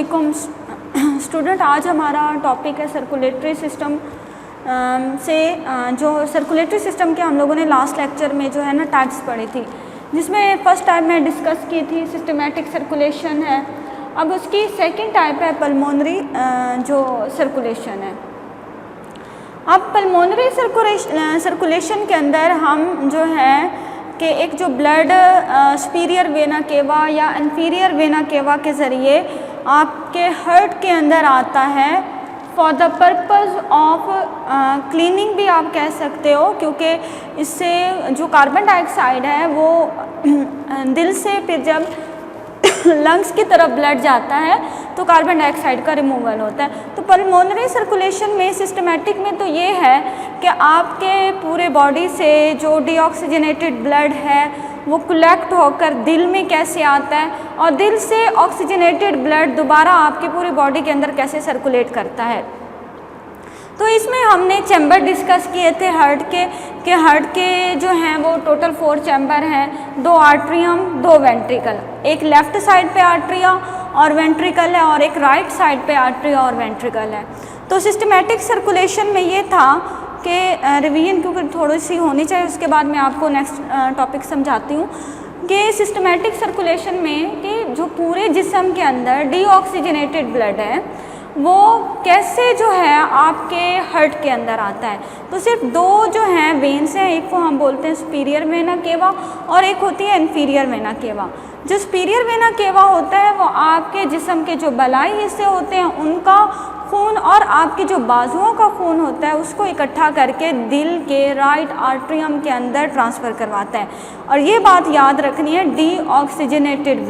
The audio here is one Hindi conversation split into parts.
अस्सलामुअलैकुम स्टूडेंट। आज हमारा टॉपिक है सर्कुलेटरी सिस्टम जो सर्कुलेटरी सिस्टम के हम लोगों ने लास्ट लेक्चर में जो है ना टाइप्स पढ़ी थी, जिसमें फर्स्ट टाइप में डिस्कस की थी सिस्टमेटिक सर्कुलेशन है। अब उसकी सेकंड टाइप है पल्मोनरी जो सर्कुलेशन है। अब पल्मोनरी सर्कुलेशन के अंदर हम जो है कि एक जो ब्लड सुपीरियर वेना केवा या इन्फीरियर वेना केवा के ज़रिए आपके हार्ट के अंदर आता है for the purpose of cleaning भी आप कह सकते हो, क्योंकि इससे जो कार्बन डाइऑक्साइड है वो दिल से फिर जब लंग्स की तरफ ब्लड जाता है तो कार्बन डाइऑक्साइड का रिमूवल होता है। तो पल्मोनरी सर्कुलेशन में सिस्टमेटिक में तो ये है कि आपके पूरे बॉडी से जो डीऑक्सीजनेटेड ब्लड है वो कलेक्ट होकर दिल में कैसे आता है और दिल से ऑक्सीजनेटेड ब्लड दोबारा आपकी पूरी बॉडी के अंदर कैसे सर्कुलेट करता है। तो इसमें हमने चैम्बर डिस्कस किए थे हार्ट के जो हैं वो टोटल 4 चैम्बर हैं, 2 आर्ट्रियम 2 वेंट्रिकल, एक लेफ़्ट साइड पे आर्ट्रिया और वेंट्रिकल है और एक राइट साइड पे आर्ट्रिया और वेंट्रिकल है। तो सिस्टमेटिक सर्कुलेशन में ये था कि रिवीजन क्योंकि थोड़ी सी होनी चाहिए, उसके बाद मैं आपको नेक्स्ट टॉपिक समझाती हूँ कि सिस्टमेटिक सर्कुलेशन में कि जो पूरे जिस्म के अंदर डीऑक्सीजनेटेड ब्लड है वो कैसे जो है आपके हार्ट के अंदर आता है। तो सिर्फ 2 जो हैं वेन्स हैं, एक को हम बोलते हैं सुपीरियर वेना केवा और एक होती है इन्फीरियर वेना केवा। जो सुपीरियर वेना केवा होता है वो आपके जिस्म के जो बलाई हिस्से होते हैं उनका खून और आपके जो बाजुओं का खून होता है उसको इकट्ठा करके दिल के राइट आर्ट्रियम के अंदर ट्रांसफ़र करवाता है। और ये बात याद रखनी है, डीऑक्सीजनेटेड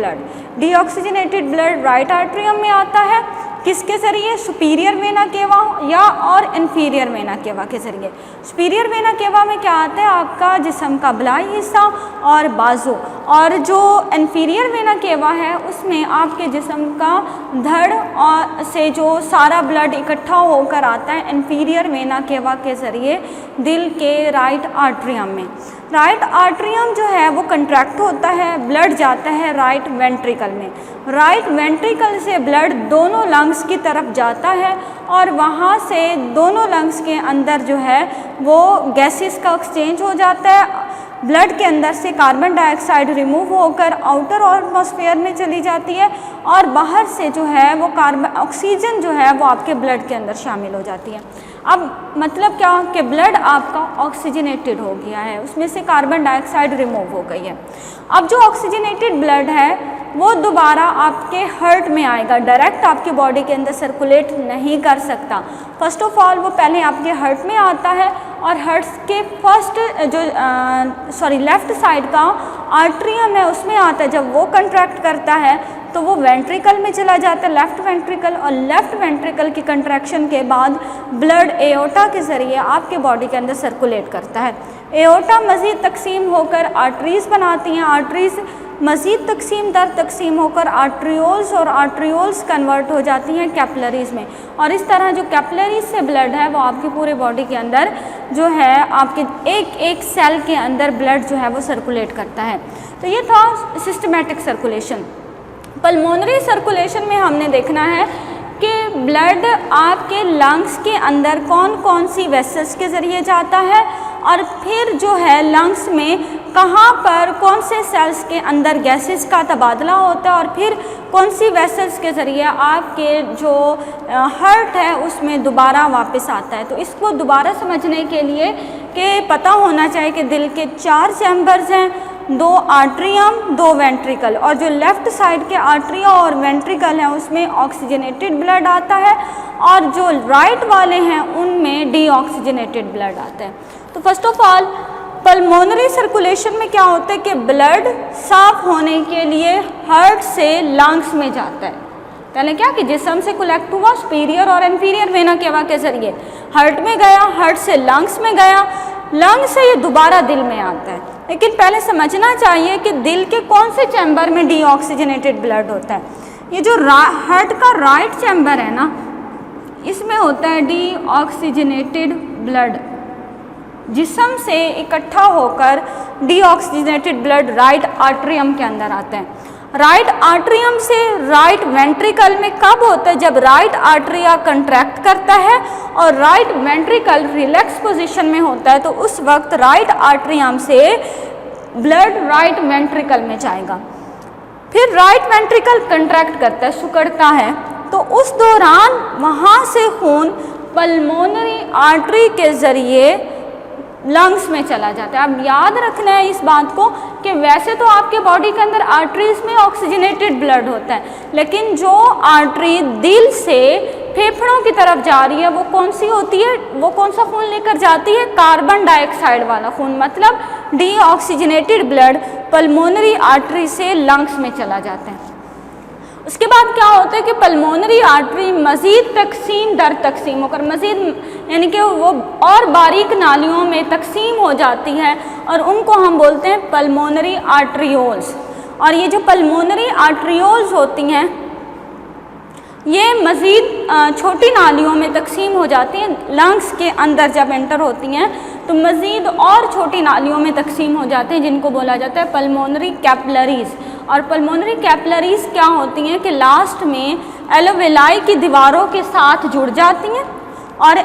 ब्लड राइट आर्ट्रियम में आता है किसके ज़रिए? सुपीरियर वेना केवा या और इन्फीरियर वेना केवा के ज़रिए। सुपीरियर वेना केवा में क्या आता है? आपका जिस्म का बलाई हिस्सा और बाजू, और जो इन्फीरियर वेना केवा है उसमें आपके जिस्म का धड़ और से जो सारा ब्लड इकट्ठा होकर आता है इन्फीरियर वेना केवा के ज़रिए दिल के राइट आर्ट्रियम में। राइट आर्ट्रियम जो है वो कंट्रैक्ट होता है, ब्लड जाता है राइट वेंट्रिकल में। राइट वेंट्रिकल से ब्लड दोनों लंग्स की तरफ जाता है और वहाँ से दोनों लंग्स के अंदर जो है वो गैसेस का एक्सचेंज हो जाता है। ब्लड के अंदर से कार्बन डाइऑक्साइड रिमूव होकर आउटर एटमॉस्फेयर में चली जाती है और बाहर से जो है वो ऑक्सीजन जो है वो आपके ब्लड के अंदर शामिल हो जाती है। अब मतलब क्या कि ब्लड आपका ऑक्सीजनेटेड हो गया है, उसमें से कार्बन डाइऑक्साइड रिमूव हो गई है। अब जो ऑक्सीजनेटेड ब्लड है वो दोबारा आपके हार्ट में आएगा, डायरेक्ट आपकी बॉडी के अंदर सर्कुलेट नहीं कर सकता। फर्स्ट ऑफ ऑल वो पहले आपके हार्ट में आता है और हार्ट के फर्स्ट जो लेफ़्ट साइड का आर्ट्रियम है उसमें आता है। जब वो कंट्रैक्ट करता है तो वो वेंट्रिकल में चला जाता है, लेफ़्ट वेंट्रिकल, और लेफ़्ट वेंट्रिकल की कंट्रैक्शन के बाद ब्लड एओर्टा के ज़रिए आपके बॉडी के अंदर सर्कुलेट करता है। एओर्टा मज़ीद तकसीम होकर आर्टरीज़ बनाती हैं, आर्टरीज़ मज़ीद तकसीम होकर आर्ट्रियोल्स और आर्ट्रियोल्स कन्वर्ट हो जाती हैं कैपिलरीज़ में, और इस तरह जो कैपिलरीज से ब्लड है वो आपकी पूरे बॉडी के अंदर जो है आपके एक सेल के अंदर ब्लड जो है वो सर्कुलेट करता है। तो ये था सिस्टमेटिक सर्कुलेशन। पल्मोनरी सर्कुलेशन में हमने देखना है कि ब्लड आपके लंग्स के अंदर कौन कौन सी वेसल्स के ज़रिए जाता है और फिर जो है लंग्स में कहाँ पर कौन से सेल्स के अंदर गैसेस का तबादला होता है और फिर कौन सी वेसल्स के ज़रिए आपके जो हार्ट है उसमें दोबारा वापस आता है। तो इसको दोबारा समझने के लिए कि पता होना चाहिए कि दिल के 4 चैम्बर्स हैं, 2 आर्ट्रियम 2 वेंट्रिकल, और जो लेफ़्ट साइड के आर्ट्रिया और वेंट्रिकल हैं उसमें ऑक्सीजनेटेड ब्लड आता है और जो राइट वाले हैं उनमें डीऑक्सीजनेटेड ब्लड आता है। तो first of all pulmonary circulation में क्या होता है कि ब्लड साफ होने के लिए हार्ट से लंग्स में जाता है। पहले क्या कि जिस्म से कलेक्ट हुआ सुपीरियर और इन्फीरियर वेना केवा के ज़रिए हार्ट में गया, हार्ट से लंग्स में गया, लंग्स से ये दोबारा दिल में आता है। लेकिन पहले समझना चाहिए कि दिल के कौन से चैम्बर में डीऑक्सीजनेटेड ब्लड होता है। ये जो हार्ट का राइट चैम्बर है ना, इसमें होता है डीऑक्सीजनेटेड ब्लड, जिस्म से इकट्ठा होकर डीऑक्सीजनेटेड ब्लड राइट आर्ट्रियम के अंदर आता है। राइट आर्ट्रियम से राइट वेंट्रिकल में कब होता है? जब राइट आर्ट्रिया कंट्रैक्ट करता है और राइट वेंट्रिकल रिलैक्स पोजीशन में होता है, तो उस वक्त राइट आर्ट्रियम से ब्लड राइट वेंट्रिकल में जाएगा। फिर राइट वेंट्रिकल कंट्रैक्ट करता है, सिकुड़ता है, तो उस दौरान वहाँ से खून पल्मोनरी आर्टरी के ज़रिए लंग्स में चला जाता है। अब याद रखना है इस बात को कि वैसे तो आपके बॉडी के अंदर आर्टरीज में ऑक्सीजनेटेड ब्लड होता है, लेकिन जो आर्टरी दिल से फेफड़ों की तरफ जा रही है वो कौन सी होती है? वो कौन सा खून लेकर जाती है? कार्बन डाइऑक्साइड वाला खून, मतलब डीऑक्सीजनेटेड ब्लड पल्मोनरी आर्टरी से लंग्स में चला जाता है। उसके बाद क्या होता है कि पल्मोनरी आर्टरी मज़ीद तकसीम दर तकसीम होकर मज़ीद यानी कि वो और बारीक नालियों में तकसीम हो जाती है और उनको हम बोलते हैं पल्मोनरी आर्ट्रियोल्स। और ये जो पल्मोनरी आर्ट्रियोल्स होती हैं ये मज़ीद छोटी नालियों में तकसीम हो जाती हैं। लंग्स के अंदर जब एंटर होती हैं तो मज़ीद और छोटी नालियों में तकसीम हो जाते हैं, जिनको बोला जाता है पल्मोनरी कैपिलरीज़। और पल्मोनरी कैपिलरीज़ क्या होती हैं कि लास्ट में एलोवेलाई की दीवारों के साथ जुड़ जाती हैं और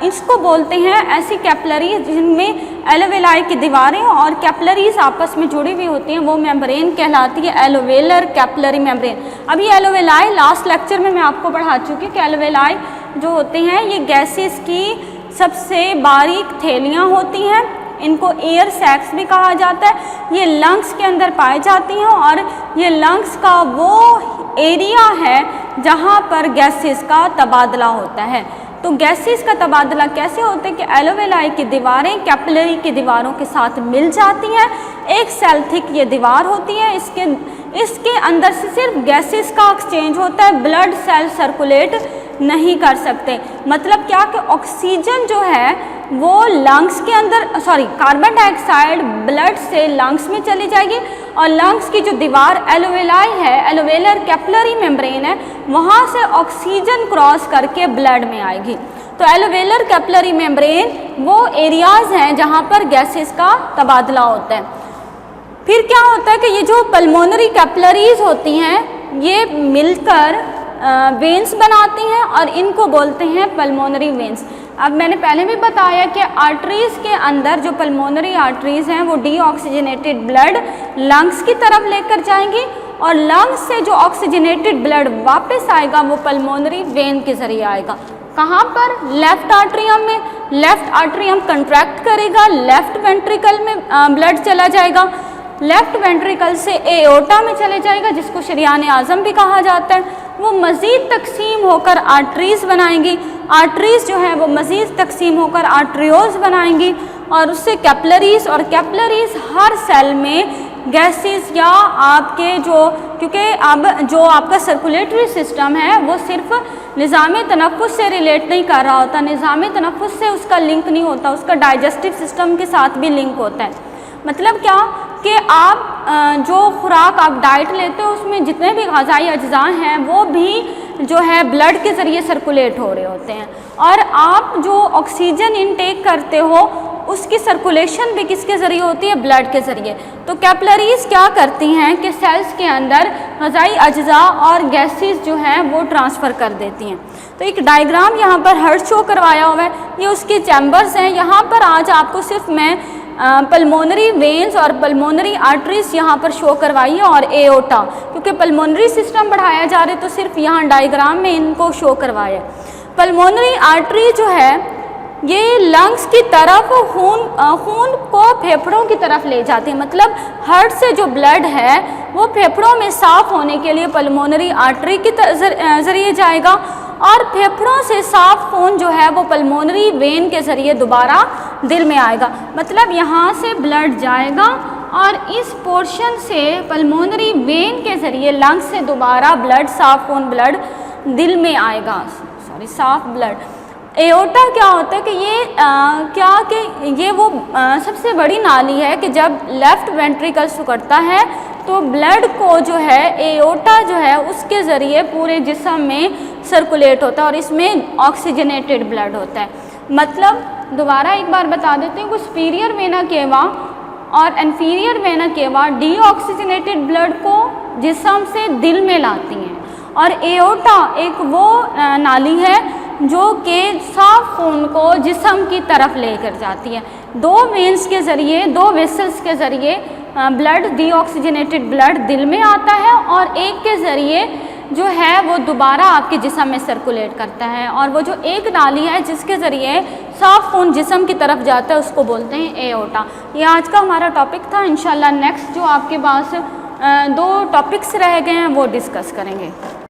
इसको बोलते हैं ऐसी कैपिलरीज जिनमें एलोवेलाई की दीवारें और कैपिलरीज आपस में जुड़ी हुई होती हैं, वो मेम्ब्रेन कहलाती है एलोवेलर कैपिलरी मेम्ब्रेन। अभी एलोवेलाई लास्ट लेक्चर में मैं आपको पढ़ा चुकी हूँ कि एलोवेलाई जो होते हैं ये गैसेस की सबसे बारीक थैलियाँ होती हैं, इनको एयर सैक्स भी कहा जाता है। ये लंग्स के अंदर पाई जाती हैं और ये लंग्स का वो एरिया है जहाँ पर गैसेस का तबादला होता है। तो गैसेस का तबादला कैसे होता है कि एलोवेलाई की दीवारें कैपिलरी की दीवारों के साथ मिल जाती हैं, एक सेल थिक ये दीवार होती है, इसके अंदर से सिर्फ गैसेस का एक्सचेंज होता है, ब्लड सेल सर्कुलेट नहीं कर सकते। मतलब क्या कि ऑक्सीजन जो है वो लंग्स के अंदर कार्बन डाइऑक्साइड ब्लड से लंग्स में चली जाएगी और लंग्स की जो दीवार एलोवेलाई है, एलोवेलर कैपिलरी मेम्ब्रेन है, वहाँ से ऑक्सीजन क्रॉस करके ब्लड में आएगी। तो एलोवेलर कैपिलरी मेम्ब्रेन वो एरियाज़ हैं जहाँ पर गैसेस का तबादला होता है। फिर क्या होता है कि ये जो पल्मोनरी कैपिलरीज होती हैं ये मिलकर वेन्स बनाती हैं और इनको बोलते हैं पल्मोनरी वेन्स। अब मैंने पहले भी बताया कि आर्टरीज़ के अंदर जो पल्मोनरी आर्टरीज़ हैं वो डीऑक्सीजनेटेड ब्लड लंग्स की तरफ लेकर जाएंगी और लंग्स से जो ऑक्सीजनेटेड ब्लड वापस आएगा वो पल्मोनरी वेन के ज़रिए आएगा। कहाँ पर? लेफ़्ट आर्ट्रियम में। लेफ़्ट आर्ट्रियम कंट्रैक्ट करेगा, लेफ़्ट वेंट्रिकल में ब्लड चला जाएगा, लेफ़्ट वेंट्रिकल से एओर्टा में चले जाएगा जिसको शरीयान आज़म भी कहा जाता है। वो मज़ीद तकसीम होकर आर्टरीज़ बनाएंगी, आर्टरीज़ जो है वो मज़ीद तकसीम होकर आर्ट्रियोल्स बनाएंगी और उससे कैपिलरीज़, और कैपिलरीज़ हर सेल में गैसेस या आपके क्योंकि अब जो आपका सर्कुलेटरी सिस्टम है वो सिर्फ निज़ाम तनफ़ुस से रिलेट नहीं कर रहा होता, निज़ाम तनफ़ुस से उसका लिंक नहीं होता, उसका डाइजेस्टिव सिस्टम के साथ भी लिंक होता है। मतलब क्या कि आप जो खुराक आप डाइट लेते हो उसमें जितने भी ग़िज़ाई अज्जा हैं वो भी जो है ब्लड के ज़रिए सर्कुलेट हो रहे होते हैं और आप जो ऑक्सीजन इनटेक करते हो उसकी सर्कुलेशन भी किसके ज़रिए होती है? ब्लड के ज़रिए। तो कैपिलरीज़ क्या करती हैं कि सेल्स के अंदर ग़िज़ाई अज्जा और गैसेस जो हैं वो ट्रांसफ़र कर देती हैं। तो एक डायग्राम यहाँ पर हर्ट शो करवाया हुआ है, ये उसके चैम्बर्स हैं। यहाँ पर आज आपको सिर्फ मैं पल्मोनरी वेन्स और पल्मोनरी आर्टरीज़ यहाँ पर शो करवाई है और एओर्टा, क्योंकि पल्मोनरी सिस्टम बढ़ाया जा रहा है तो सिर्फ यहाँ डायग्राम में इनको शो करवाया है। पल्मोनरी आर्टरी जो है ये लंग्स की तरफ खून को फेफड़ों की तरफ ले जाती है। मतलब हार्ट से जो ब्लड है वो फेफड़ों में साफ़ होने के लिए पल्मोनरी आर्टरी के ज़रिए जाएगा और फेफड़ों से साफ खून जो है वो पल्मोनरी वेन के ज़रिए दोबारा दिल में आएगा। मतलब यहाँ से ब्लड जाएगा और इस पोर्शन से पल्मोनरी वेन के ज़रिए लंग्स से दोबारा ब्लड, साफ खून ब्लड दिल में आएगा, साफ ब्लड। एओर्टा क्या होता है कि ये वो सबसे बड़ी नाली है कि जब लेफ़्ट वेंट्रिकल सिकुड़ता है तो ब्लड को जो है एओर्टा जो है उसके ज़रिए पूरे जिस्म में सर्कुलेट होता है और इसमें ऑक्सीजनेटेड ब्लड होता है। मतलब दोबारा एक बार बता देते हैं कि सुपीरियर वेना केवा और inferior vena cava deoxygenated blood को जिस्म से दिल में लाती हैं। और एओर्टा एक वो नाली है जो कि साफ खून को जिस्म की तरफ लेकर जाती है। दो वेन्स के ज़रिए, दो वेसल्स के ज़रिए ब्लड, डीऑक्सीजनेटेड ब्लड दिल में आता है और एक के ज़रिए जो है वो दोबारा आपके जिस्म में सर्कुलेट करता है। और वो जो एक नाली है जिसके ज़रिए साफ खून जिस्म की तरफ जाता है उसको बोलते हैं एओर्टा। ये आज का हमारा टॉपिक था। इंशाल्लाह नेक्स्ट जो आपके पास 2 टॉपिक्स रह गए हैं वो डिस्कस करेंगे।